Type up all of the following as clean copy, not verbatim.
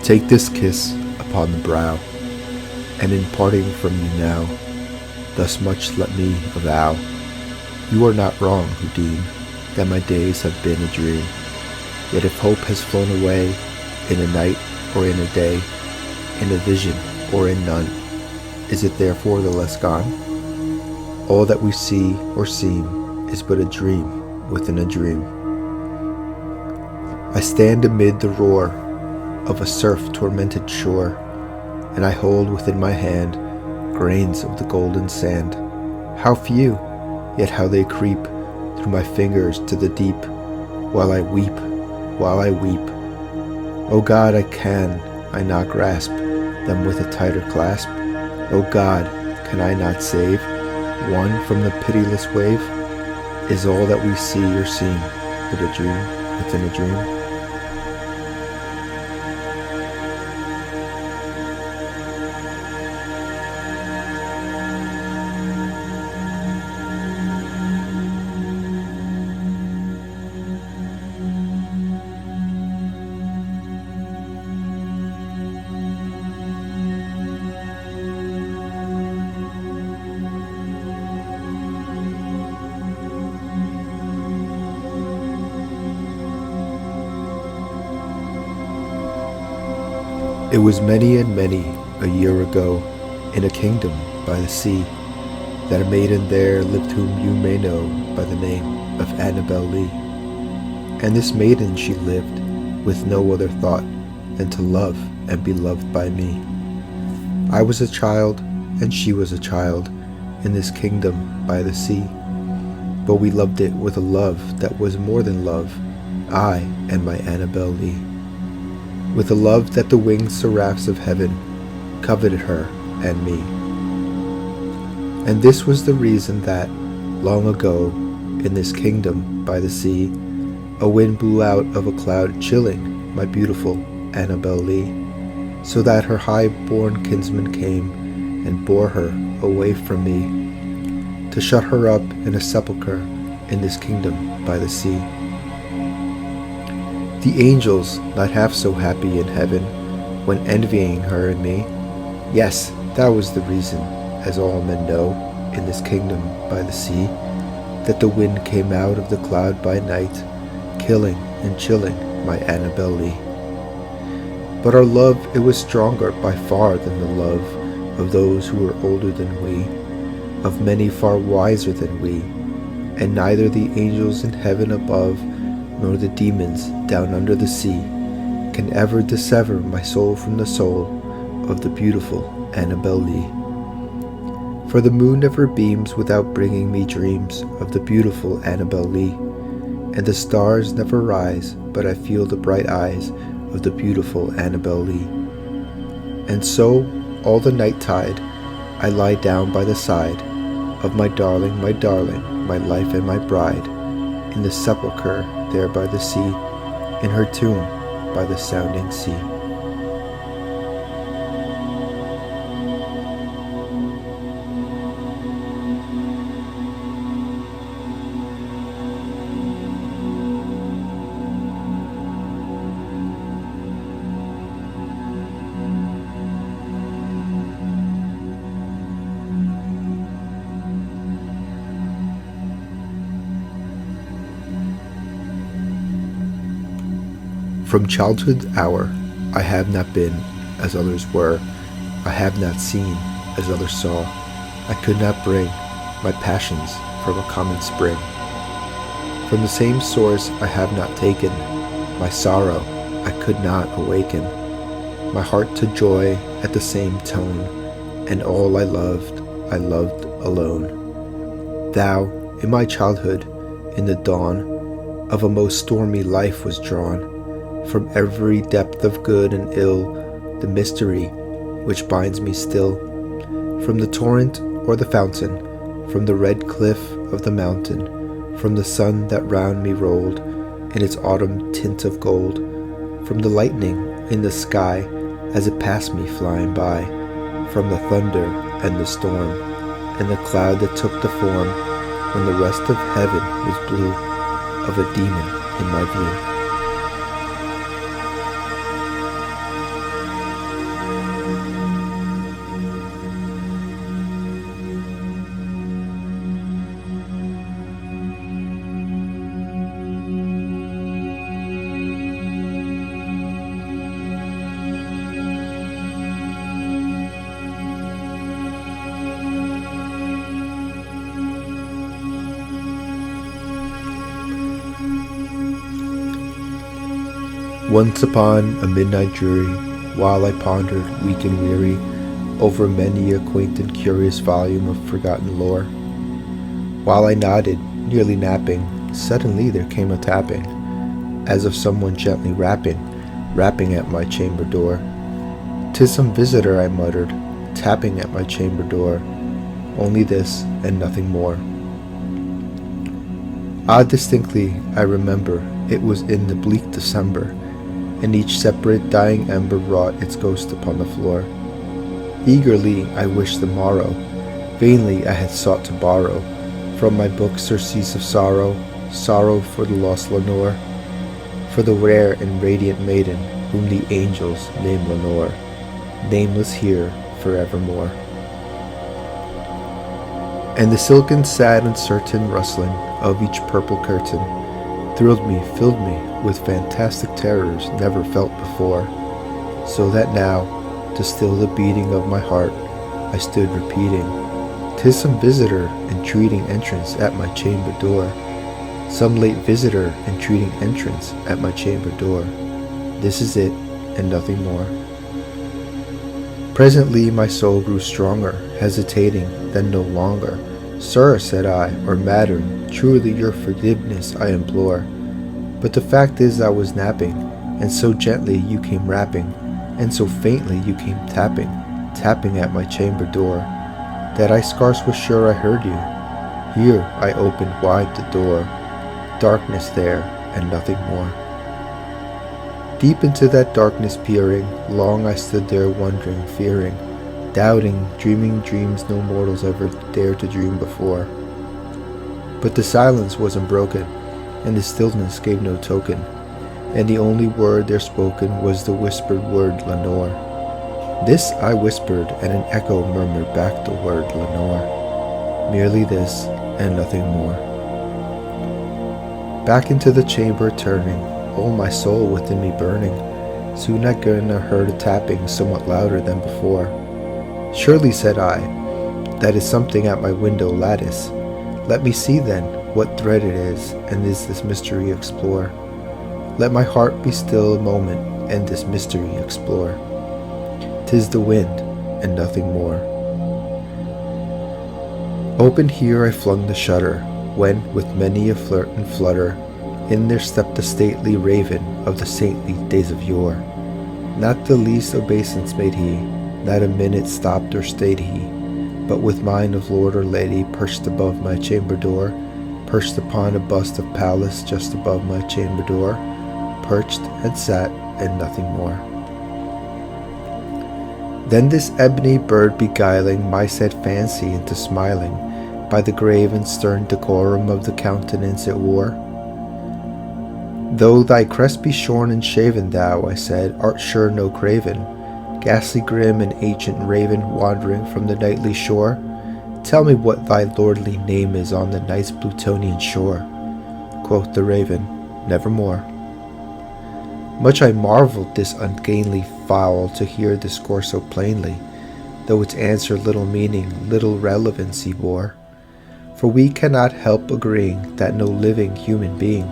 Take this kiss upon the brow, and in parting from you now, thus much let me avow. You are not wrong who deem that my days have been a dream. Yet if hope has flown away, in a night or in a day, in a vision or in none, is it therefore the less gone? All that we see or seem is but a dream within a dream. I stand amid the roar of a surf-tormented shore, and I hold within my hand grains of the golden sand. How few, yet how they creep through my fingers to the deep, while I weep, while I weep. O God, can I not grasp them with a tighter clasp? O God, can I not save one from the pitiless wave? Is all that we see or seem but a dream within a dream? It was many and many a year ago, in a kingdom by the sea, that a maiden there lived whom you may know by the name of Annabel Lee. And this maiden she lived with no other thought than to love and be loved by me. I was a child, and she was a child, in this kingdom by the sea. But we loved it with a love that was more than love, I and my Annabel Lee. With a love that the winged seraphs of heaven coveted her and me. And this was the reason that, long ago, in this kingdom by the sea, a wind blew out of a cloud chilling my beautiful Annabel Lee, so that her high-born kinsman came and bore her away from me, to shut her up in a sepulchre in this kingdom by the sea. The angels, not half so happy in heaven, when envying her and me, yes, that was the reason, as all men know, in this kingdom by the sea, that the wind came out of the cloud by night, killing and chilling my Annabel Lee. But our love, it was stronger by far than the love of those who were older than we, of many far wiser than we, and neither the angels in heaven above nor the demons down under the sea can ever dissever my soul from the soul of the beautiful Annabel Lee. For the moon never beams without bringing me dreams of the beautiful Annabel Lee, and the stars never rise but I feel the bright eyes of the beautiful Annabel Lee. And so, all the night tide, I lie down by the side of my darling, my life and my bride, in the sepulchre there by the sea, in her tomb by the sounding sea. From childhood's hour, I have not been as others were. I have not seen as others saw. I could not bring my passions from a common spring. From the same source I have not taken. My sorrow I could not awaken. My heart to joy at the same tone, and all I loved alone. Thou, in my childhood, in the dawn of a most stormy life was drawn. From every depth of good and ill, the mystery which binds me still. From the torrent or the fountain, from the red cliff of the mountain, from the sun that round me rolled in its autumn tint of gold, from the lightning in the sky as it passed me flying by, from the thunder and the storm, and the cloud that took the form, when the rest of heaven was blue, of a demon in my view. Once upon a midnight dreary, while I pondered, weak and weary, over many a quaint and curious volume of forgotten lore, while I nodded, nearly napping, suddenly there came a tapping, as of someone gently rapping at my chamber door. "'Tis some visitor," I muttered, tapping at my chamber door. Only this, and nothing more. Distinctly, I remember, it was in the bleak December, and each separate dying ember wrought its ghost upon the floor. Eagerly I wished the morrow, vainly I had sought to borrow from my book surcease of sorrow, sorrow for the lost Lenore, for the rare and radiant maiden whom the angels name Lenore, nameless here forevermore. And the silken, sad, uncertain rustling of each purple curtain thrilled me, filled me with fantastic terrors never felt before, so that now, to still the beating of my heart, I stood repeating, "'Tis some visitor entreating entrance at my chamber door, some late visitor entreating entrance at my chamber door. This is it, and nothing more." Presently my soul grew stronger, hesitating, then no longer. "Sir," said I, "or madam, truly your forgiveness I implore. But the fact is I was napping, and so gently you came rapping, and so faintly you came tapping at my chamber door, that I scarce was sure I heard you. Here I opened wide the door, darkness there, and nothing more." Deep into that darkness peering, long I stood there wondering, fearing, doubting, dreaming dreams no mortals ever dared to dream before. But the silence was unbroken, and the stillness gave no token, and the only word there spoken was the whispered word Lenore. This I whispered, and an echo murmured back the word Lenore. Merely this, and nothing more. Back into the chamber turning, all my soul within me burning, soon again I heard a tapping somewhat louder than before. "Surely," said I, "that is something at my window lattice. Let me see then what thread it is, and this mystery explore. Let my heart be still a moment, and this mystery explore. 'Tis the wind, and nothing more." Open here I flung the shutter, when, with many a flirt and flutter, in there stepped the stately raven of the saintly days of yore. Not the least obeisance made he, not a minute stopped or stayed he, but with mine of lord or lady perched above my chamber door, perched upon a bust of Pallas just above my chamber door, perched and sat, and nothing more. Then this ebony bird beguiling my sad fancy into smiling, by the grave and stern decorum of the countenance it wore. "Though thy crest be shorn and shaven, thou," I said, "art sure no craven, ghastly grim and ancient raven wandering from the nightly shore? Tell me what thy lordly name is on the night's Plutonian shore." Quoth the raven, "Nevermore." Much I marveled this ungainly fowl to hear discourse so plainly, though its answer little meaning, little relevancy bore. For we cannot help agreeing that no living human being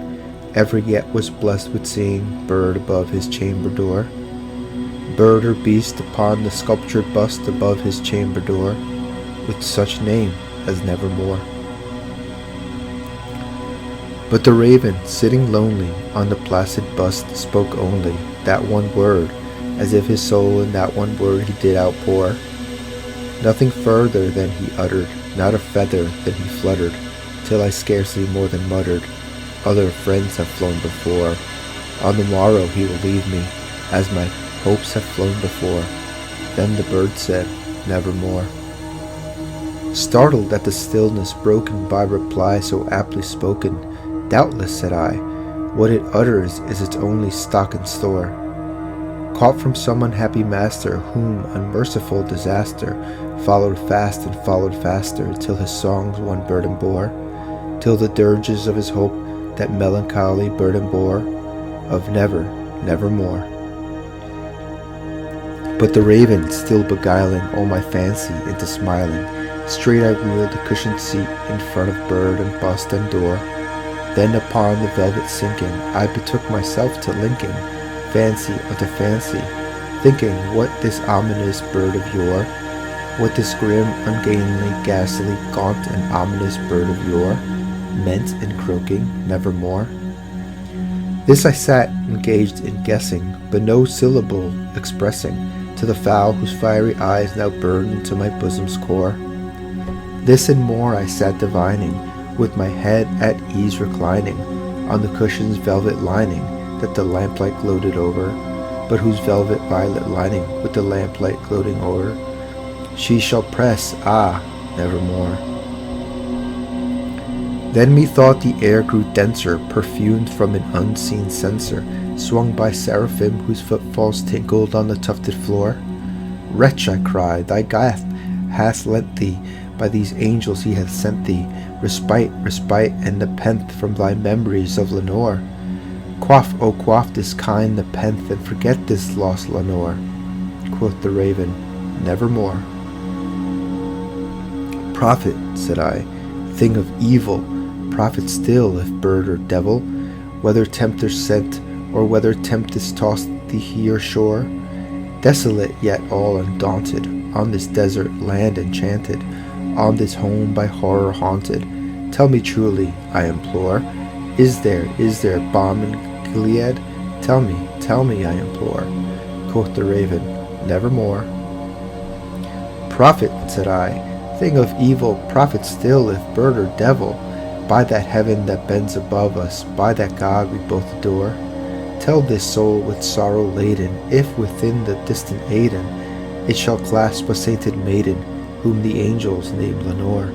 ever yet was blessed with seeing bird above his chamber door, bird or beast upon the sculptured bust above his chamber door, with such name as Nevermore. But the raven, sitting lonely on the placid bust, spoke only that one word, as if his soul in that one word he did outpour. Nothing further than he uttered, not a feather than he fluttered, till I scarcely more than muttered, "Other friends have flown before. On the morrow he will leave me, as my hopes have flown before." Then the bird said, "Nevermore." Startled at the stillness broken by reply so aptly spoken, "Doubtless," said I, "what it utters is its only stock and store, caught from some unhappy master, whom unmerciful disaster followed fast and followed faster, till his songs one burden bore, till the dirges of his hope that melancholy burden bore, of never, nevermore." But the raven, still beguiling all my fancy into smiling, straight I wheeled the cushioned seat in front of bird and bust and door. Then upon the velvet sinking, I betook myself to linking unto fancy, thinking what this ominous bird of yore, what this grim, ungainly, ghastly, gaunt, and ominous bird of yore meant in croaking nevermore. This I sat engaged in guessing, but no syllable expressing to the fowl whose fiery eyes now burned into my bosom's core. This and more I sat divining, with my head at ease reclining on the cushion's velvet lining that the lamplight gloated over, but whose velvet violet lining with the lamplight gloating o'er she shall press, nevermore. Then methought the air grew denser, perfumed from an unseen censer, swung by seraphim whose footfalls tinkled on the tufted floor. Wretch, I cried, thy God hath lent thee, by these angels he hath sent thee, respite, and nepenthe from thy memories of Lenore. Quaff this kind nepenthe, and forget this lost Lenore. Quoth the raven, nevermore. Prophet, said I, thing of evil, prophet still, if bird or devil, whether tempter sent, or whether tempest tossed thee here shore, desolate yet all undaunted, on this desert land enchanted, on this home by horror haunted, tell me truly, I implore, is there balm in Gilead? Tell me, I implore. Quoth the raven, nevermore. Prophet, said I, thing of evil, prophet still, if bird or devil, by that heaven that bends above us, by that God we both adore, tell this soul with sorrow laden, if within the distant Aidenn it shall clasp a sainted maiden, whom the angels name Lenore.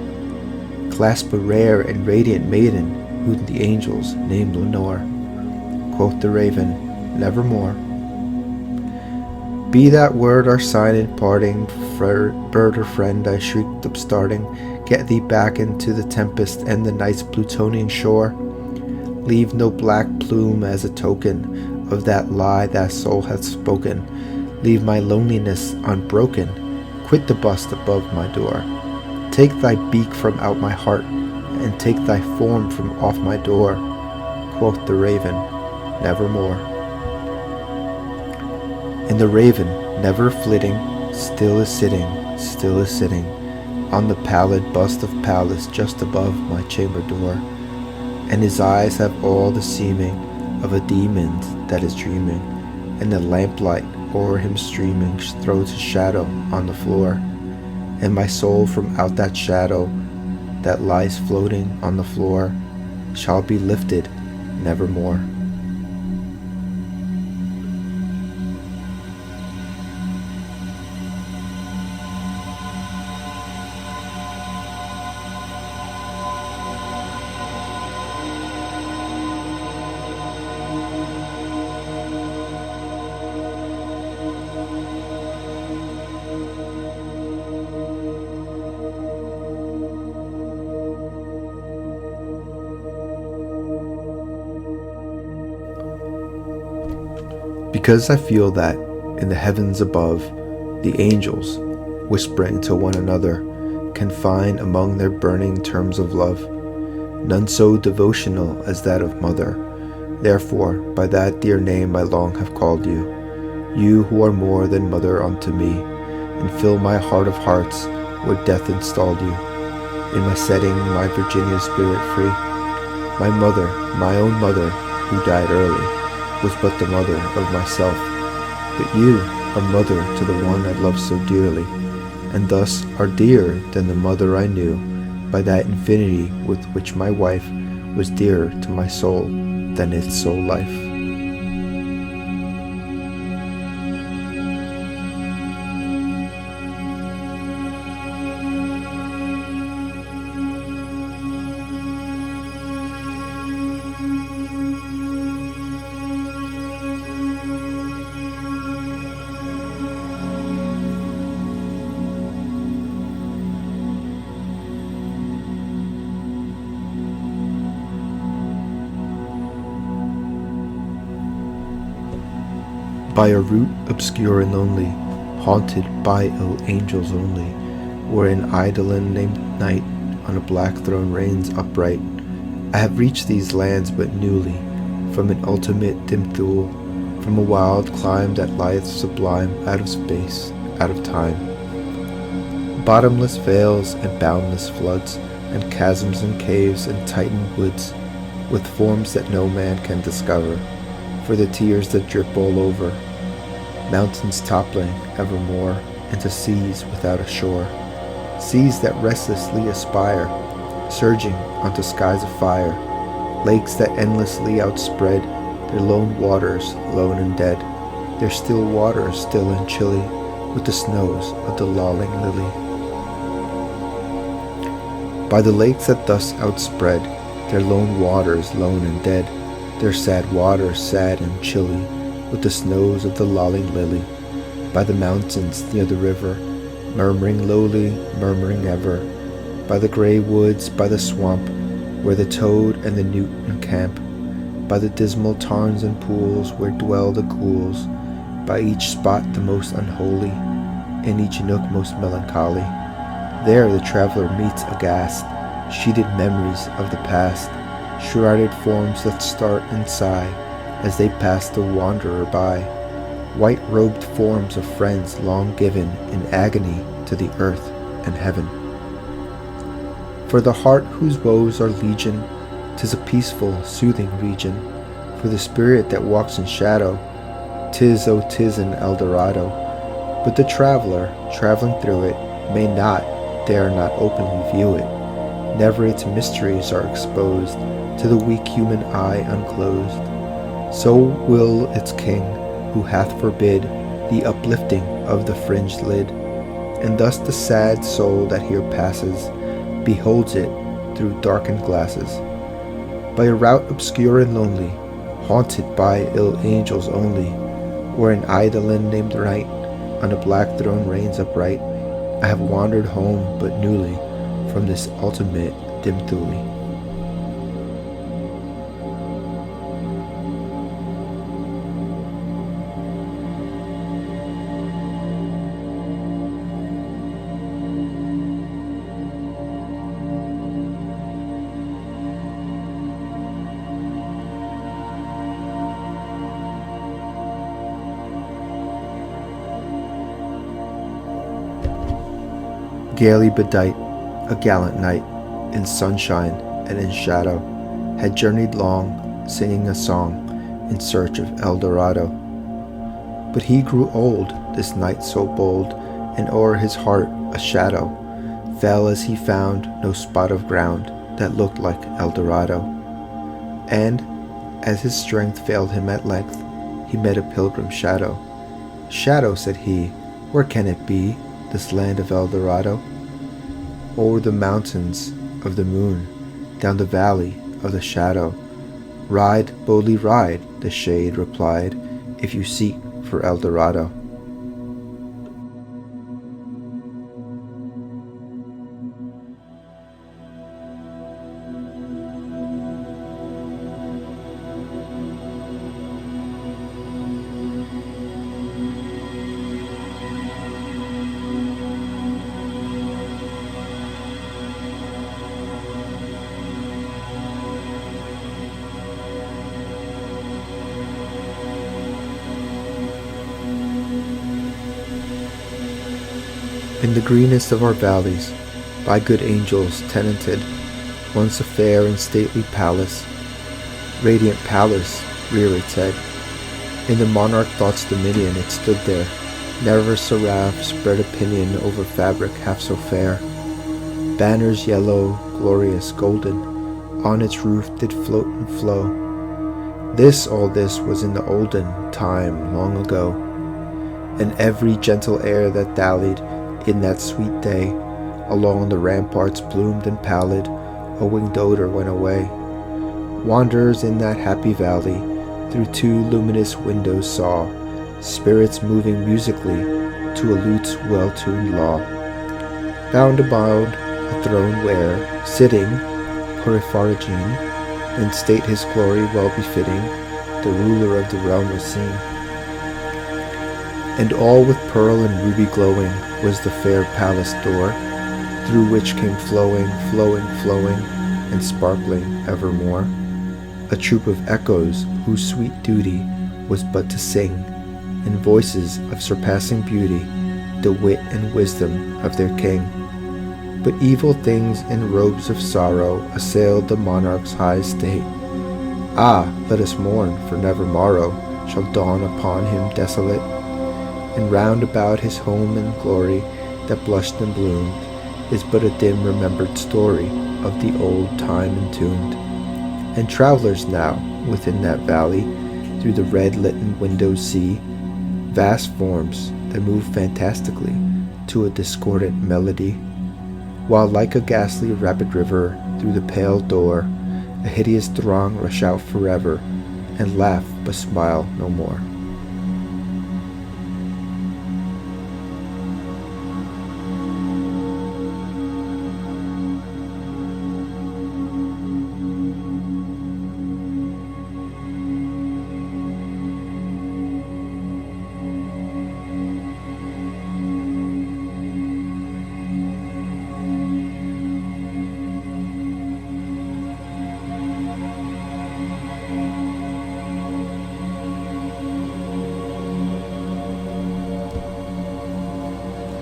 Clasp a rare and radiant maiden, whom the angels name Lenore. Quoth the raven, nevermore. Be that word our sign in parting, bird or friend, I shrieked upstarting, get thee back into the tempest and the night's Plutonian shore. Leave no black plume as a token of that lie that soul hath spoken. Leave my loneliness unbroken. Quit the bust above my door. Take thy beak from out my heart, and take thy form from off my door. Quoth the raven, nevermore. And the raven, never flitting, still is sitting, on the pallid bust of Pallas just above my chamber door, and his eyes have all the seeming of a demon's that is dreaming, and the lamplight o'er him streaming throws his shadow on the floor, and my soul from out that shadow that lies floating on the floor shall be lifted nevermore. Because I feel that in the heavens above, the angels, whispering to one another, can find among their burning terms of love none so devotional as that of mother. Therefore, by that dear name I long have called you, you who are more than mother unto me, and fill my heart of hearts where death installed you. In my setting, my Virginia spirit free, my mother, my own mother, who died early, was but the mother of myself, but you are mother to the one I love so dearly, and thus are dearer than the mother I knew, by that infinity with which my wife was dearer to my soul than its soul life. By a route obscure and lonely, haunted by ill angels only, where an eidolon named Night on a black throne reigns upright, I have reached these lands but newly, from an ultimate dim thule, from a wild clime that lieth sublime out of space, out of time. Bottomless vales and boundless floods, and chasms and caves and titan woods, with forms that no man can discover, for the tears that drip all over, mountains toppling evermore into seas without a shore, seas that restlessly aspire, surging onto skies of fire, lakes that endlessly outspread their lone waters, lone and dead, their still waters still and chilly with the snows of the lolling lily. By the lakes that thus outspread their lone waters lone and dead, their sad waters sad and chilly with the snows of the lolling lily, by the mountains near the river, murmuring lowly, murmuring ever, by the grey woods, by the swamp, where the toad and the newt encamp, by the dismal tarns and pools where dwell the ghouls, by each spot the most unholy, in each nook most melancholy. There the traveller meets aghast, sheeted memories of the past, shrouded forms that start and sigh as they pass the wanderer by, white-robed forms of friends long given in agony to the earth and heaven. For the heart whose woes are legion, 'tis a peaceful, soothing region. For the spirit that walks in shadow, 'tis, oh 'tis an Eldorado. But the traveller, travelling through it, may not, dare not openly view it. Never its mysteries are exposed to the weak human eye unclosed. So will its king, who hath forbid the uplifting of the fringed lid, and thus the sad soul that here passes beholds it through darkened glasses. By a route obscure and lonely, haunted by ill angels only, where an eidolon named Right on a black throne reigns upright, I have wandered home but newly from this ultimate dim Thule. Gaily bedight, a gallant knight, in sunshine and in shadow, had journeyed long, singing a song in search of Eldorado. But he grew old, this knight so bold, and o'er his heart a shadow fell as he found no spot of ground that looked like Eldorado. And, as his strength failed him at length, he met a pilgrim shadow. "Shadow," said he, "where can it be, this land of Eldorado?" "O'er the mountains of the moon, down the valley of the shadow. Ride, boldly ride," the shade replied, "if you seek for Eldorado." In the greenest of our valleys, by good angels tenanted, once a fair and stately palace, radiant palace, rear its head. In the monarch thought's dominion it stood there, never seraph spread a pinion over fabric half so fair. Banners yellow, glorious, golden, on its roof did float and flow. All this was in the olden time long ago, and every gentle air that dallied in that sweet day, along the ramparts bloomed and pallid, a winged odor went away. Wanderers in that happy valley, through two luminous windows saw spirits moving musically to a lute's well-tuned law. Bound about a throne where, sitting, Porphyrogen, in state his glory well befitting, the ruler of the realm was seen. And all with pearl and ruby glowing was the fair palace door, through which came flowing, flowing, flowing, and sparkling evermore, a troop of echoes whose sweet duty was but to sing, in voices of surpassing beauty, the wit and wisdom of their king. But evil things in robes of sorrow assailed the monarch's high estate. Ah, let us mourn, for never morrow shall dawn upon him desolate, and round about his home and glory that blushed and bloomed is but a dim remembered story of the old time entombed. And travelers now within that valley through the red-litten windows see vast forms that move fantastically to a discordant melody, while like a ghastly rapid river through the pale door a hideous throng rush out forever and laugh but smile no more.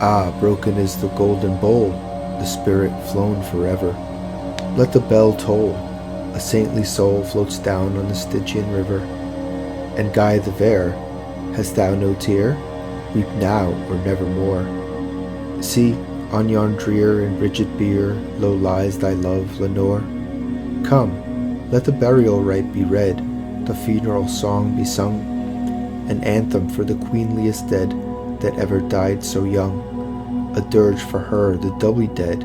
Ah, broken is the golden bowl, the spirit flown forever. Let the bell toll, a saintly soul floats down on the Stygian river. And Guy the Vare, hast thou no tear? Weep now or nevermore. See, on yon drear and rigid bier, low lies thy love, Lenore. Come, let the burial rite be read, the funeral song be sung, an anthem for the queenliest dead that ever died so young, a dirge for her the doubly dead,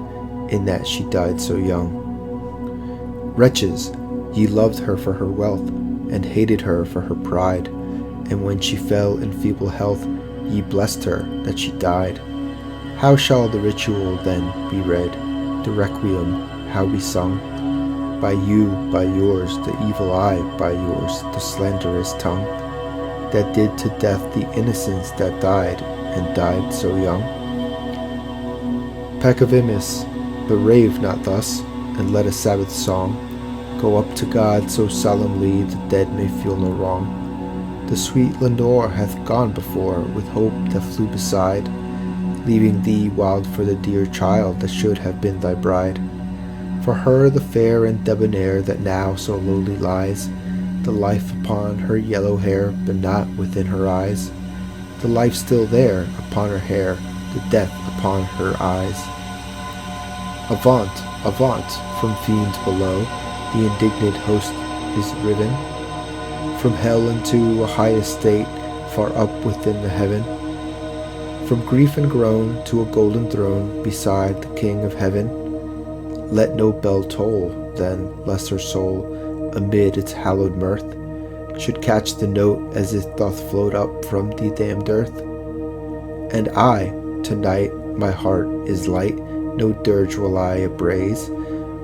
in that she died so young. Wretches, ye loved her for her wealth, and hated her for her pride, and when she fell in feeble health, ye blessed her that she died. How shall the ritual then be read, the requiem how be sung? By you, by yours, the evil eye, by yours, the slanderous tongue, that did to death the innocents that died, and died so young? Peccavimus, but rave not thus, and let a Sabbath song go up to God so solemnly the dead may feel no wrong. The sweet Lenore hath gone before, with hope that flew beside, leaving thee wild for the dear child that should have been thy bride. For her the fair and debonair that now so lowly lies, the life upon her yellow hair, but not within her eyes, the life still there upon her hair, the death upon her eyes. Avaunt, avaunt, from fiends below, the indignant host is riven, from hell into a high estate, far up within the heaven. From grief and groan to a golden throne beside the King of heaven. Let no bell toll, then, lest her soul, amid its hallowed mirth, should catch the note as it doth float up from the damned earth. And I, tonight, my heart is light, no dirge will I upraise,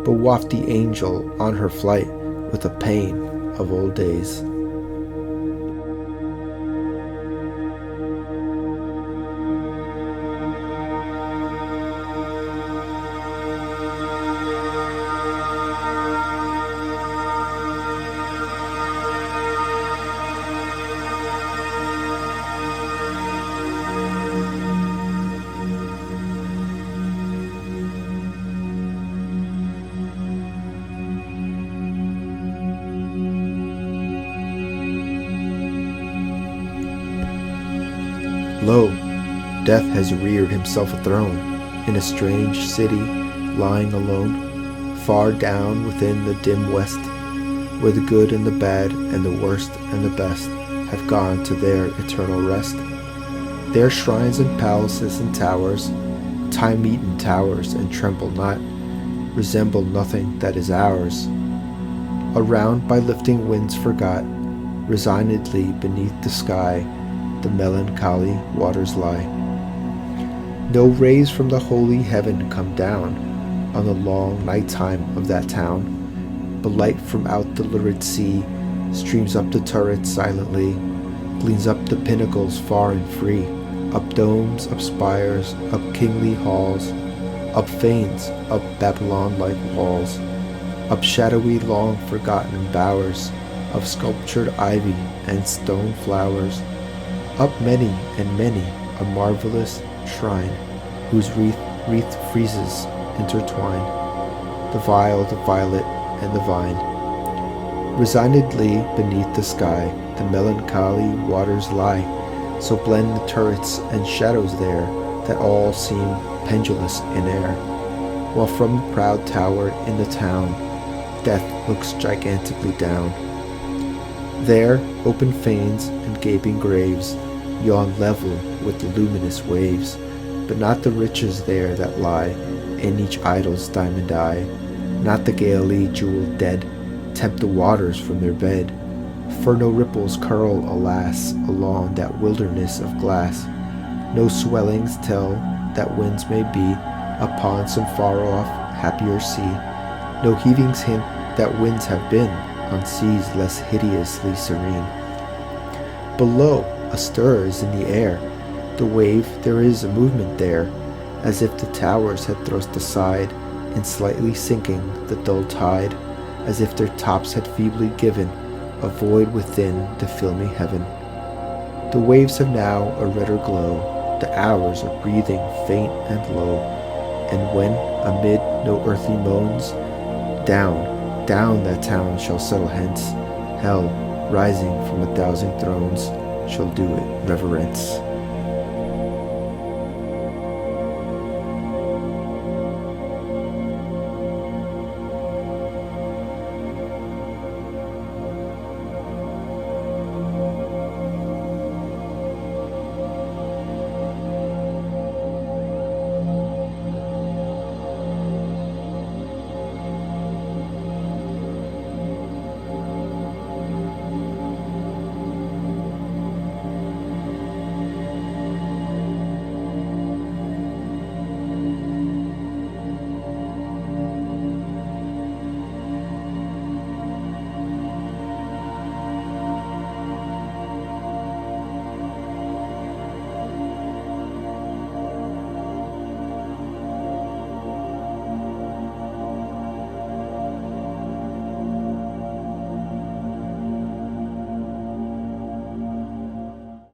but waft the angel on her flight with the pain of old days. Lo, death has reared himself a throne in a strange city, lying alone, far down within the dim west, where the good and the bad and the worst and the best have gone to their eternal rest. Their shrines and palaces and towers, time-eaten towers and tremble not, resemble nothing that is ours. Around by lifting winds forgot, resignedly beneath the sky, the melancholy waters lie. No rays from the holy heaven come down on the long night time of that town, but light from out the lurid sea streams up the turrets silently, gleams up the pinnacles far and free, up domes, up spires, up kingly halls, up fanes, up Babylon-like walls, up shadowy long forgotten bowers, of sculptured ivy and stone flowers, up many and many a marvelous shrine, whose wreath friezes intertwine, the vial, the violet, and the vine. Resignedly beneath the sky, the melancholy waters lie, so blend the turrets and shadows there, that all seem pendulous in air, while from the proud tower in the town, death looks gigantically down. There, open fanes and gaping graves yawn level with the luminous waves, but not the riches there that lie in each idol's diamond eye, not the gaily jeweled dead tempt the waters from their bed, for no ripples curl, alas, along that wilderness of glass, no swellings tell that winds may be upon some far-off, happier sea, no heavings hint that winds have been on seas less hideously serene. Below, a stir is in the air, the wave, there is a movement there, as if the towers had thrust aside, in slightly sinking the dull tide, as if their tops had feebly given a void within the filmy heaven. The waves have now a redder glow, the hours are breathing faint and low, and when, amid no earthly moans, down, down that town shall settle hence, hell, rising from 1,000 thrones, shall do it reverence.